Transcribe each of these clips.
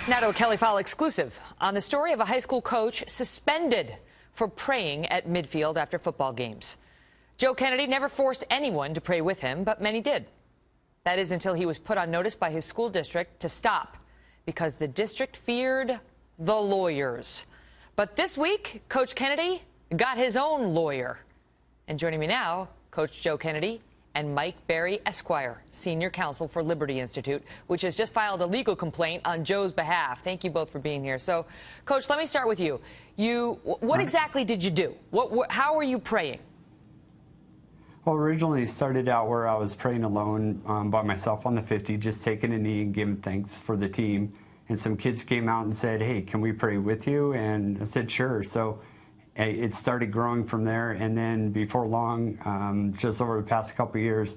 Now to a Kelly Fowle exclusive on the story of a high school coach suspended for praying at midfield after football games. Joe Kennedy never forced anyone to pray with him, but many did. That is until he was put on notice by his school district to stop because the district feared the lawyers. But this week, Coach Kennedy got his own lawyer. And joining me now, Coach Joe Kennedy and Mike Berry, Esquire, Senior Counsel for Liberty Institute, which has just filed a legal complaint on Joe's behalf. Thank you both for being here. So, Coach, let me start with you. What exactly did you do? How were you praying? Well, originally it started out where I was praying alone by myself on the 50, just taking a knee and giving thanks for the team. And some kids came out and said, hey, can we pray with you? And I said, sure. So it started growing from there. And then before long, just over the past couple of years,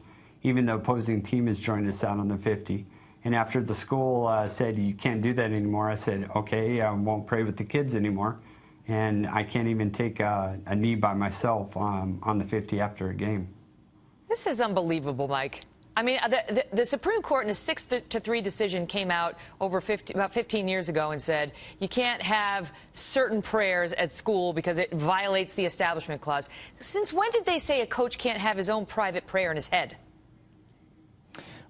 even the opposing team has joined us out on the 50. And after the school said, you can't do that anymore, I said, okay, I won't pray with the kids anymore. And I can't even take a knee by myself on the 50 after a game. This is unbelievable, Mike. I mean, the Supreme Court in a 6-3 decision came out about 15 years ago and said you can't have certain prayers at school because it violates the Establishment Clause. Since when did they say a coach can't have his own private prayer in his head?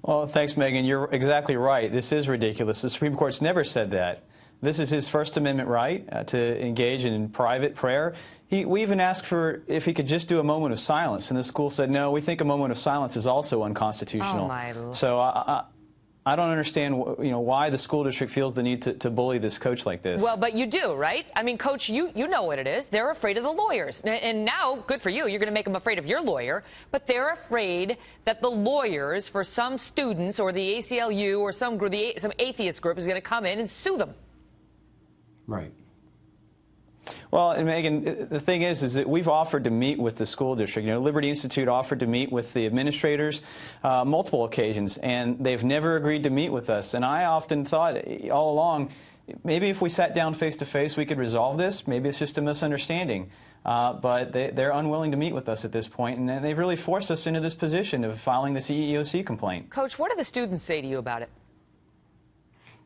Well, thanks, Megyn. You're exactly right. This is ridiculous. The Supreme Court's never said that. This is his First Amendment right to engage in private prayer. We even asked for if he could just do a moment of silence, and the school said, no, we think a moment of silence is also unconstitutional. Oh, my Lord. So I don't understand why the school district feels the need to bully this coach like this. Well, but you do, right? I mean, Coach, you know what it is. They're afraid of the lawyers. And now, good for you, you're going to make them afraid of your lawyer. But they're afraid that the lawyers for some students or the ACLU or some atheist group is going to come in and sue them. Right. Well, and Megyn, the thing is that we've offered to meet with the school district. Liberty Institute offered to meet with the administrators multiple occasions, and they've never agreed to meet with us. And I often thought all along, maybe if we sat down face to face, we could resolve this. Maybe it's just a misunderstanding. But they're unwilling to meet with us at this point, and they've really forced us into this position of filing this EEOC complaint. Coach, what do the students say to you about it?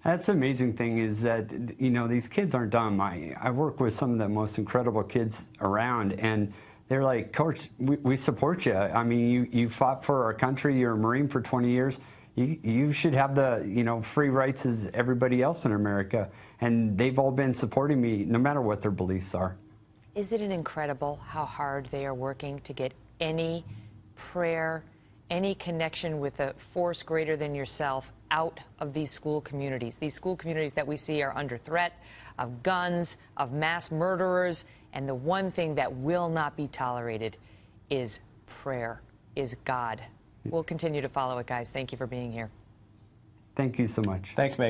That's the amazing thing is that, these kids aren't dumb. I work with some of the most incredible kids around, and they're like, Coach, we support you. I mean, you fought for our country. You're a Marine for 20 years. You should have the, free rights as everybody else in America. And they've all been supporting me no matter what their beliefs are. Isn't it incredible how hard they are working to get any prayer, any connection with a force greater than yourself out of these school communities that we see are under threat of guns, of mass murderers, and the one thing that will not be tolerated is prayer, is God. We'll continue to follow it, guys. Thank you for being here. Thank you so much. Thanks, Megyn.